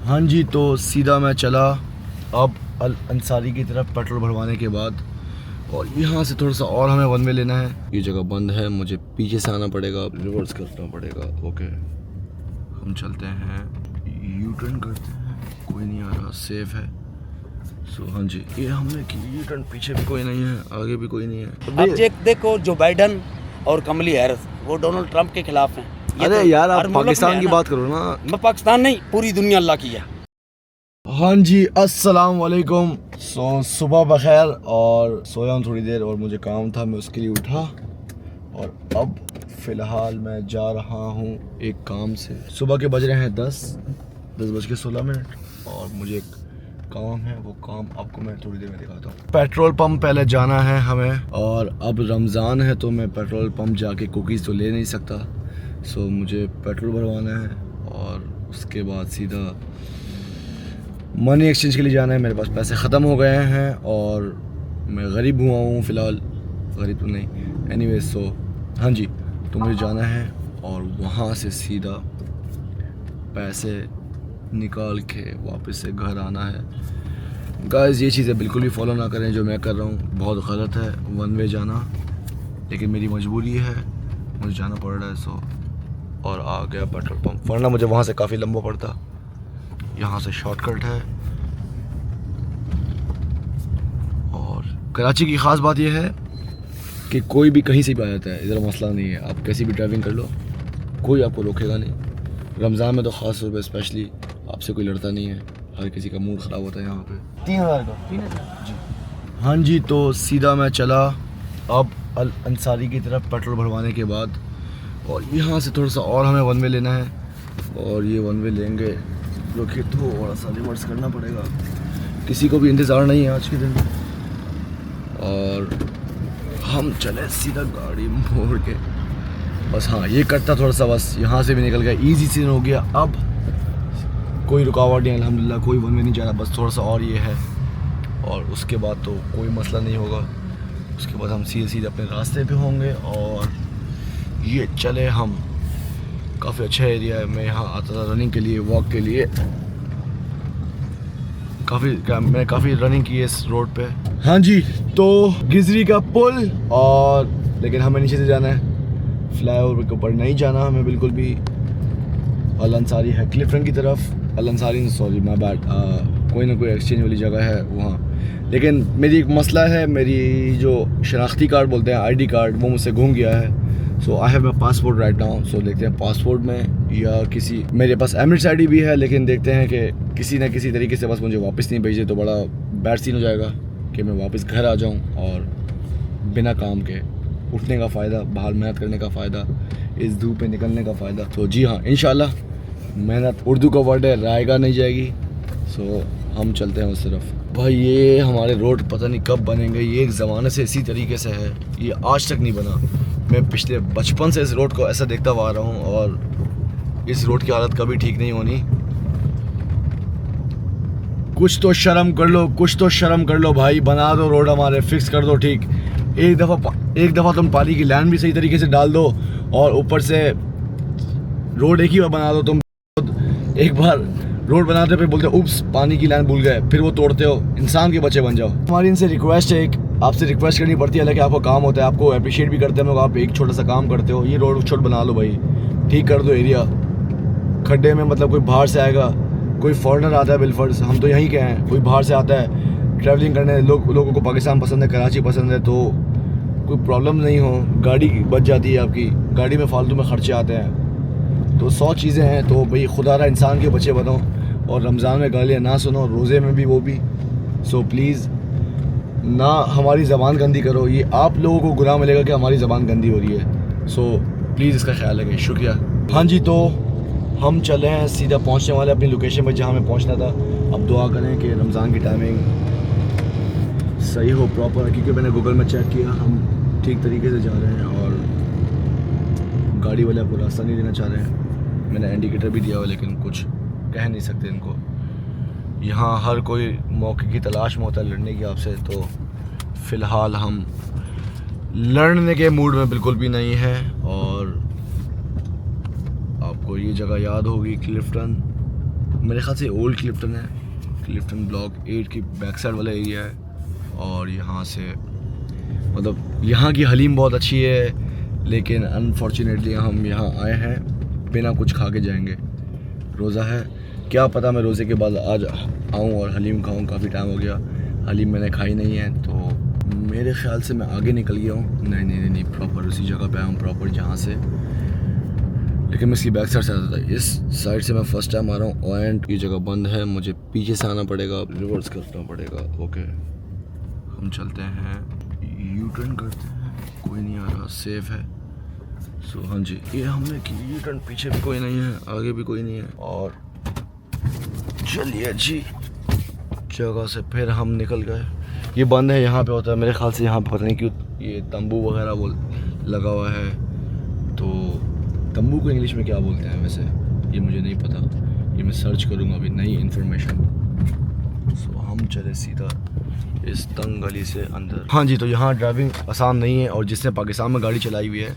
हाँ जी, तो सीधा मैं चला अब अल अंसारी की तरफ पेट्रोल भरवाने के बाद, और यहाँ से थोड़ा सा और हमें वन वे लेना है। ये जगह बंद है, मुझे पीछे से आना पड़ेगा, रिवर्स करना पड़ेगा। ओके, हम चलते हैं, यू टर्न करते हैं, कोई नहीं आ रहा, सेफ है। सो हाँ जी, ये हमने की यू टर्न, पीछे भी कोई नहीं है, आगे भी कोई नहीं है। अब देखो, जो बाइडन और कमली हैरिस वो डोनाल्ड ट्रंप के खिलाफ हैं। अरे तो यार, आप पाकिस्तान की बात करो ना। मैं पाकिस्तान नहीं, पूरी दुनिया अल्लाह की है। हाँ जी, अस्सलाम वालेकुम। सुबह बखैर, और सोया हूँ थोड़ी देर और मुझे काम था, मैं उसके लिए उठा और अब फ़िलहाल मैं जा रहा हूँ एक काम से। सुबह के बज रहे हैं 10:16 और मुझे एक काम है, वो काम आपको मैं थोड़ी देर में दिखाता हूँ। पेट्रोल पंप पहले जाना है हमें, और अब रमज़ान है तो मैं पेट्रोल पंप जाके कुकीज़ तो ले नहीं सकता। सो मुझे पेट्रोल भरवाना है और उसके बाद सीधा मनी एक्सचेंज के लिए जाना है। मेरे पास पैसे ख़त्म हो गए हैं और मैं गरीब हुआ हूँ फ़िलहाल, गरीब तो नहीं, एनीवे। सो हाँ जी, तो मुझे जाना है और वहाँ से सीधा पैसे निकाल के वापस से घर आना है। गाइस, ये चीज़ें बिल्कुल भी फॉलो ना करें जो मैं कर रहा हूँ, बहुत गलत है वन वे जाना, लेकिन मेरी मजबूरी है, मुझे जाना पड़ रहा है। सो और आ गया पेट्रोल पंप, वरना मुझे वहाँ से काफ़ी लंबा पड़ता। यहाँ से शॉर्टकट है। और कराची की ख़ास बात यह है कि कोई भी कहीं से भी आ जाता है, इधर मसला नहीं है, आप कैसी भी ड्राइविंग कर लो, कोई आपको रोकेगा नहीं। रमज़ान में तो ख़ास तौर पर स्पेशली आपसे कोई लड़ता नहीं है, हर किसी का मूड ख़राब होता है यहाँ पे। 3000 का जी। हाँ जी, तो सीधा मैं चला अब अल अंसारी की तरफ पेट्रोल भरवाने के बाद, और यहाँ से थोड़ा सा और हमें वन वे लेना है, और ये वन वे लेंगे जो कि थोड़ा सा रिवर्स करना पड़ेगा। किसी को भी इंतज़ार नहीं है आज के दिन, और हम चले सीधा गाड़ी मोड़ के। बस हाँ, ये कटता थोड़ा सा, बस यहाँ से भी निकल गया, इजी सीन हो गया। अब कोई रुकावट नहीं, अल्हम्दुलिल्लाह कोई वन वे नहीं जा रहा, बस थोड़ा सा और ये है, और उसके बाद तो कोई मसला नहीं होगा। उसके बाद हम सीधे सीधे अपने रास्ते पे होंगे। और ये चले हम, काफ़ी अच्छा एरिया है, मैं यहाँ आता था रनिंग के लिए, वॉक के लिए, मैंने काफ़ी रनिंग की है इस रोड पे। हाँ जी, तो गिजरी का पुल, और लेकिन हमें नीचे से जाना है, फ्लाईओवर के ऊपर नहीं जाना हमें बिल्कुल भी। अल अंसारी है क्लिफ्टन की तरफ, अल अंसारी सॉरी माय बैड, कोई ना कोई एक्सचेंज वाली जगह है वहाँ। लेकिन मेरी एक मसला है, मेरी जो शनाख्ती कार्ड बोलते हैं, ID कार्ड, वो मुझसे घूम गया है। So I have my passport right now. So देखते हैं पासपोर्ट में या किसी, मेरे पास एमिरेट्स ID भी है, लेकिन देखते हैं कि किसी न किसी तरीके से बस मुझे वापस नहीं भेजे तो बड़ा बैड सीन हो जाएगा कि मैं वापस घर आ जाऊँ और बिना काम के। उठने का फ़ायदा, बाहर मेहनत करने का फ़ायदा, इस धूप में निकलने का फ़ायदा। तो जी हाँ, इंशाल्लाह मेहनत, उर्दू का वर्ड है, रायगा नहीं जाएगी। सो हम चलते हैं उस तरफ। भाई ये हमारे रोड पता नहीं कब बनेंगे, ये एक ज़माने से इसी तरीके से है, ये आज तक नहीं बना। मैं पिछले बचपन से इस रोड को ऐसा देखता हुआ आ रहा हूँ, और इस रोड की हालत कभी ठीक नहीं होनी। कुछ तो शर्म कर लो, कुछ तो शर्म कर लो भाई, बना दो रोड हमारे, फिक्स कर दो ठीक। एक दफ़ा तुम पानी की लाइन भी सही तरीके से डाल दो, और ऊपर से रोड एक ही बार बना दो तुम। एक बार रोड बनाते फिर बोलते हो उप्स पानी की लाइन भूल गए, फिर वो तोड़ते हो। इंसान के बच्चे बन जाओ। हमारी इनसे रिक्वेस्ट है, आपसे रिक्वेस्ट करनी पड़ती है, हालांकि आपका काम होता है, आपको अप्रिशिएट भी करते हैं लोग, आप एक छोटा सा काम करते हो। ये रोड छोट बना लो भाई, ठीक कर दो एरिया। खड्डे में मतलब कोई बाहर से आएगा, कोई फॉरेनर आता है बिलफर्स, हम तो यहीं के हैं, कोई बाहर से आता है ट्रैवलिंग करने, लोगों को पाकिस्तान पसंद है, कराची पसंद है, तो कोई प्रॉब्लम नहीं हो, गाड़ी बच जाती है आपकी, गाड़ी में फालतू में खर्चे आते हैं। तो 100 चीज़ें हैं, तो भाई खुदा रहा इंसान के बच्चे बनो, और रमज़ान में गालियाँ ना सुनो, रोज़े में भी वो भी। सो प्लीज़ ना हमारी ज़बान गंदी करो, ये आप लोगों को गुनाह मिलेगा कि हमारी ज़बान गंदी हो रही है। सो प्लीज़ इसका ख्याल रखें, शुक्रिया। हाँ जी, तो हम चले हैं, सीधा पहुंचने वाले अपनी लोकेशन पर जहां हमें पहुंचना था। अब दुआ करें कि रमज़ान की टाइमिंग सही हो, प्रॉपर, क्योंकि मैंने गूगल में चेक किया, हम ठीक तरीके से जा रहे हैं, और गाड़ी वाले आपको रास्ता नहीं देना चाह रहे हैं। मैंने इंडिकेटर भी दिया हुआ, लेकिन कुछ कह नहीं सकते इनको। यहाँ हर कोई मौके की तलाश में होता है लड़ने की आपसे, तो फ़िलहाल हम लड़ने के मूड में बिल्कुल भी नहीं है। और आपको ये जगह याद होगी, क्लिफ्टन, मेरे ख्याल से ओल्ड क्लिफ्टन है, क्लिफ्टन ब्लॉक 8 की बैक साइड वाला एरिया है। और यहाँ से मतलब यहाँ की हलीम बहुत अच्छी है, लेकिन अनफॉर्चुनेटली हम यहाँ आए हैं बिना कुछ खा के जाएंगे। रोज़ा है, क्या पता मैं रोज़े के बाद आज आऊँ और हलीम खाऊँ। काफ़ी टाइम हो गया हलीम मैंने खाई नहीं है, तो मेरे ख्याल से मैं आगे निकल गया हूँ। नहीं, प्रॉपर उसी जगह पे आया हूँ प्रॉपर जहाँ से, लेकिन मैं इसकी बैक साइड से आता था। इस साइड से मैं फर्स्ट टाइम आ रहा हूँ एंड ये जगह बंद है, मुझे पीछे से आना पड़ेगा, रिवर्स करना पड़ेगा। ओके हम चलते हैं, यू टर्न करते हैं, कोई नहीं आ रहा, सेफ है। सो हाँ जी, ये हमने की यू टर्न, पीछे भी कोई नहीं है, आगे भी कोई नहीं है। और चलिए जी, जगह से फिर हम निकल गए। ये बंद है, यहाँ पे होता है मेरे ख्याल से, यहाँ पे पता नहीं क्यों ये तंबू वगैरह वो लगा हुआ है। तो तंबू को इंग्लिश में क्या बोलते हैं वैसे ये मुझे नहीं पता, ये मैं सर्च करूँगा अभी नई इन्फॉर्मेशन। सो हम चले सीधा इस तंग गली से अंदर। हाँ जी, तो यहाँ ड्राइविंग आसान नहीं है और जिसने पाकिस्तान में गाड़ी चलाई हुई है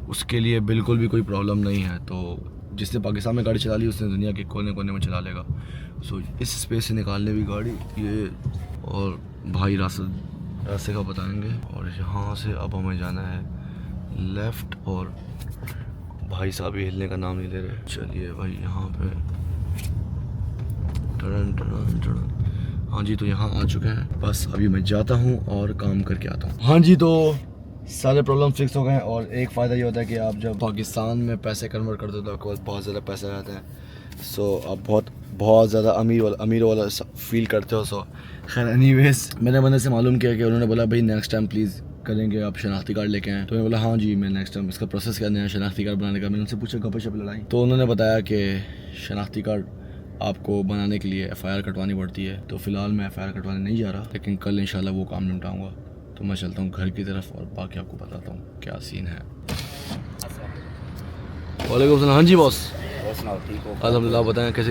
उसके लिए बिल्कुल भी कोई प्रॉब्लम नहीं है। तो जिसने पाकिस्तान में गाड़ी चला ली उसने दुनिया के कोने कोने में चला लेगा। सो इस स्पेस से निकालने भी गाड़ी ये, और भाई रास्ते का बताएंगे। और यहाँ से अब हमें जाना है लेफ़्ट, और भाई साहब भी हिलने का नाम नहीं ले रहे। चलिए भाई, यहाँ पे टड़न। हाँ जी, तो यहाँ आ चुके हैं, बस अभी मैं जाता हूँ और काम करके आता हूँ। हाँ जी, तो सारे प्रॉब्लम फिक्स हो गए हैं। और एक फ़ायदा ये होता है कि आप जब पाकिस्तान में पैसे कन्वर्ट करते हो तो आपके पास बहुत ज़्यादा पैसे रहते हैं। सो आप बहुत ज़्यादा अमीर वाला फील करते हो। सो खैर एनीवेज, मैंने बंदे से मालूम किया कि उन्होंने बोला भाई नेक्स्ट टाइम प्लीज़ करेंगे, आप शनाख्ती कार्ड लेके आएँ। तो मैं बोला हाँ जी, मैं नेक्स्ट टाइम इसका प्रोसेस करना है शनाख्ती कार्ड बनाने का। मैंने उनसे पूछा गप शप लड़ाई, तो उन्होंने बताया कि शनाख्ती कार्ड आपको बनाने के लिए FIR कटवानी पड़ती है। तो फ़िलहाल मैं FIR कटवाने नहीं जा रहा, लेकिन कल इंशाल्लाह वो काम निपटाऊँगा। तो मैं चलता हूँ घर की तरफ और बाकी आपको बताता हूँ क्या सीन है। वालेकुम सलाम। हाँ जी बॉस, ठीक हो? अल्हम्दुलिल्लाह। बताएं कैसे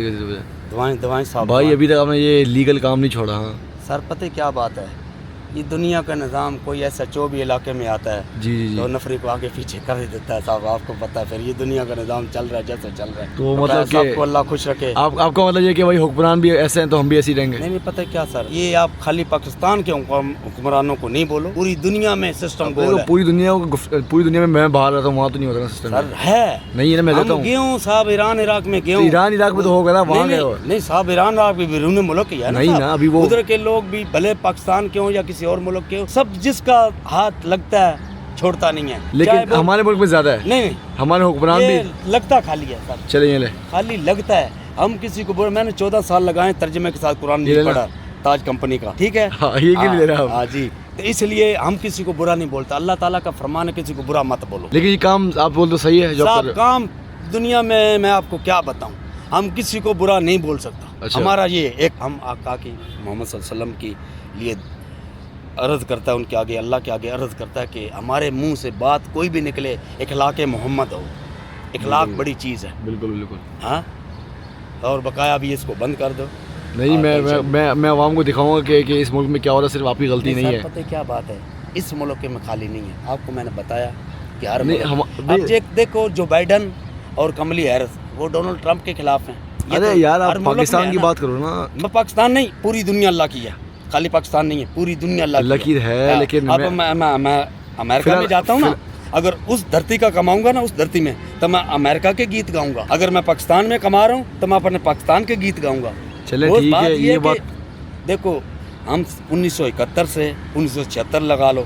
दवाएं साहब भाई? अभी तक आपने ये लीगल काम नहीं छोड़ा? हाँ सर, पता है क्या बात है, ये दुनिया का निज़ाम कोई ऐसा SHO भी इलाके में आता है जी तो नफरी को आगे पीछे कर ही देता है साहब, आपको पता है। फिर ये दुनिया का निज़ाम चल रहा है जैसे चल रहा है। तो मतलब कि आपको अल्लाह खुश रखे। आपका मतलब ये कि भाई हुक्मरान भी ऐसे हैं तो हम भी ऐसे ही रहेंगे? नहीं पता है क्या सर, ये आप खाली पाकिस्तान के हुक्मरानों को नहीं बोलो, पूरी दुनिया में सिस्टम गोल है। पूरी दुनिया में मैं बाहर रहता हूँ, वहाँ तो नहीं होता सिस्टम सर है नहीं है। मैं रहता हूँ गेहूँ साहब ईरान इराक में, गेहूँ ईरान इराक में तो होगा ना, वहाँ नहीं साहब, ईरान इराक भी बैरून मुल्क ही है नहीं ना। अभी वो उधर के लोग भी भले पाकिस्तान के हों या किसी और मुल्क के हो, सब जिसका हाथ लगता है छोड़ता नहीं है। लेकिन हमारे मुल्क में ज्यादा है। नहीं हमारे हुक्मरान भी लगता खाली है सर। चले ले खाली लगता है। हम किसी को मैंने 14 साल लगाए तर्जमे के साथ कुरान नहीं पढ़ा, ताज कंपनी का, ठीक है? हाँ, ये क्यों ले रहा हूँ? हाँ जी, तो इसलिए हम किसी को बुरा नहीं बोलता। अल्लाह ताला का फरमान है किसी को बुरा मत बोलो। लेकिन ये काम आप बोल तो सही है जो साहब, काम दुनिया में मैं आपको क्या बताऊं, हम किसी को बुरा नहीं बोल सकता। अच्छा। हमारा ये एक हम आका की मोहम्मद सल्लल्लाहु अलैहि वसल्लम की लिए अर्ज़ करता है, उनके आगे अल्लाह के आगे अर्ज़ करता है कि हमारे मुंह से बात कोई भी निकले इखलाक मोहम्मद हो। इखलाक बड़ी चीज़ है। बिल्कुल बिल्कुल। हाँ, और बकाया भी इसको बंद कर दो। नहीं, मैं आवाम को दिखाऊंगा कि इस मुल्क में क्या हो रहा है, सिर्फ आपकी गलती नहीं है। पता है क्या बात है, इस मुल्क में खाली नहीं है। आपको मैंने बताया कि हर नहीं, अब देखो जो बाइडन और कमली हैरिस वो डोनाल्ड ट्रंप के खिलाफ हैं। अरे यार, आप पाकिस्तान की बात करो ना। मैं पाकिस्तान नहीं, पूरी दुनिया अल्लाह की है, खाली पाकिस्तान नहीं है, पूरी दुनिया अल्लाह की है। लेकिन अब मैं अमेरिका में जाता हूँ ना, अगर उस धरती का कमाऊंगा ना, उस धरती में, तो मैं अमेरिका के गीत गाऊंगा। अगर मैं पाकिस्तान में कमा रहा हूँ तो मैं अपने पाकिस्तान के गीत गाऊंगा। चले ठीक है, ये बात देखो, हम 1971 से 1976 लगा लो,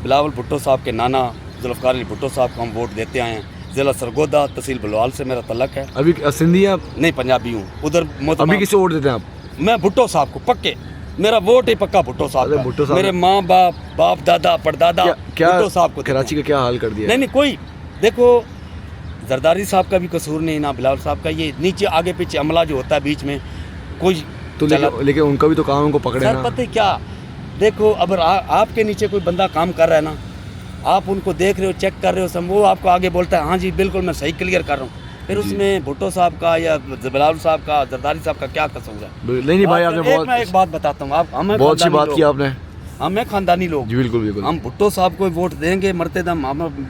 बिलावल भुट्टो साहब के नाना जुल्फ़िकार अली भुट्टो साहब को हम वोट देते आए हैं। ज़िला सरगोदा तहसील बलवाल से मेरा तलक है। अभी सिंधी आप? नहीं, पंजाबी हूँ। उधर अभी किसे वोट देते हैं आप? मैं भुट्टो साहब को पक्के, मेरा वोट ही पक्का भुट्टो साहब का। मेरे माँ बाप दादा परदादा भुट्टो साहब को। कराची का क्या हाल कर दिया? नहीं, कोई देखो, जरदारी साहब का भी कसूर नहीं ना, बिलावल साहब का। ये नीचे आगे पीछे अमला जो होता है बीच में कोई तो लेकिन उनका भी तो काम उनको पकड़े ना। पता है क्या, देखो, अगर आपके नीचे कोई बंदा काम कर रहा है ना, आप उनको देख रहे हो, चेक कर रहे हो, सब वो आपको आगे बोलता है हाँ जी बिल्कुल मैं सही क्लियर कर रहा हूँ, फिर उसमें भुट्टो साहब का या बिलावल साहब का, जरदारी साहब का क्या कसूर है? नहीं भाई, आपने मैं एक बात बताता हूँ, आप हमें बहुत अच्छी बात की आपने। हमें खानदानी लोग, जी बिल्कुल बिल्कुल, हम भुट्टो साहब को वोट देंगे मरते दम। हम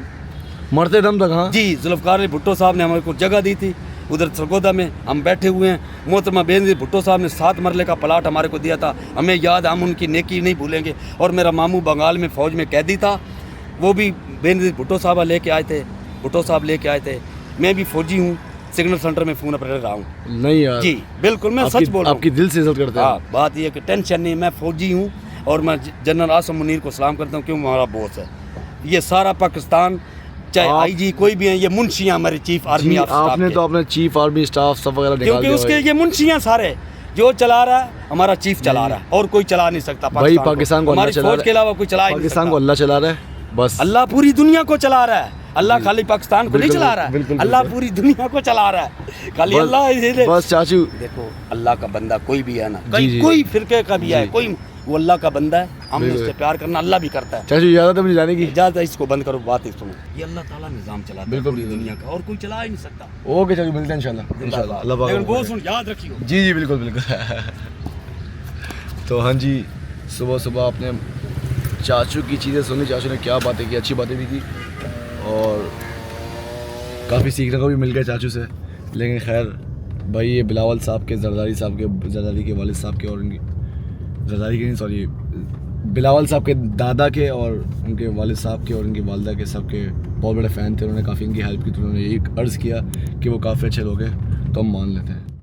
मरते दम तक। हाँ जी, जुल्फ़िकार अली भुट्टो साहब ने हमें को जगह दी थी, उधर सरगोदा में हम बैठे हुए हैं। मोहतरमा बेनज़ीर भुट्टो साहब ने 7 मरले का प्लाट हमारे को दिया था, हमें याद, हम उनकी नेकी नहीं भूलेंगे। और मेरा मामू बंगाल में फ़ौज में कैदी था, वो भी बेनज़ीर भुट्टो साहब लेके आए थे, भुट्टो साहब लेके आए थे। मैं भी फ़ौजी हूँ, सिग्नल सेंटर में फ़ोन ऑपरेटर रहा हूँ। नहीं यार जी बिल्कुल, मैं सच बोल रहा हूँ। आपकी दिल से इज्जत करते हैं। हाँ, बात ये कि टेंशन नहीं, मैं फ़ौजी हूँ और मैं जनरल आसिम मुनीर को सलाम करता हूँ, क्यों हमारा बॉस है। ये सारा पाकिस्तान, चाहे आईजी कोई भी है, ये मुंशियाँ हमारे चीफ आर्मी ऑफ स्टाफ आपने तो अपने चीफ आर्मी स्टाफ सब वगैरह निकाल क्योंकि उसके ये मुंशियाँ सारे जो चला रहा है हमारा चीफ चला रहा है, और कोई चला नहीं सकता भाई। पाकिस्तान को हमारी फौज के अलावा कोई चला ही नहीं सकता। पाकिस्तान को अल्लाह चला रहा है बस। अल्लाह पूरी दुनिया को चला रहा है, अल्लाह खाली पाकिस्तान को नहीं चला रहा है, अल्लाह पूरी दुनिया को चला रहा है। खाली अल्लाह बस चाचू देखो, अल्लाह का बंदा कोई भी है ना, कोई फिरके का भी है, कोई वो अल्लाह का बंदा है, हमने उससे प्यार करना, अल्लाह भी करता है। चाचू इजाजत है मुझे जाने की? इजाजत है, इसको बंद करो, बात सुनो। ये अल्लाह ताला निजाम चलाता है बिल्कुल पूरी दुनिया का, और कोई चला ही नहीं सकता। ओके चाचू, मिलते हैं इंशाल्लाह। इंशाल्लाह अल्लाह पाक। लेकिन वो सुन, याद रखियो। जी जी बिल्कुल बिल्कुल। तो हाँ जी, सुबह सुबह अपने चाचू की चीज़ें सुनी, चाचू ने क्या बातें की, अच्छी बातें भी की और काफ़ी सीखने को भी मिल गया चाचू से। लेकिन खैर भाई, ये बिलावल साहब के, जरदारी के वालिद साहब के, और उनकी जरदारी के नहीं, सॉरी, बिलावल साहब के दादा के और उनके वालिद साहब के और उनकी वालदा के, सबके बहुत बड़े फ़ैन थे। उन्होंने काफ़ी इनकी हेल्प की, तो उन्होंने एक अर्ज़ किया कि वो काफ़ी अच्छे लोग हैं, तो हम मान लेते हैं।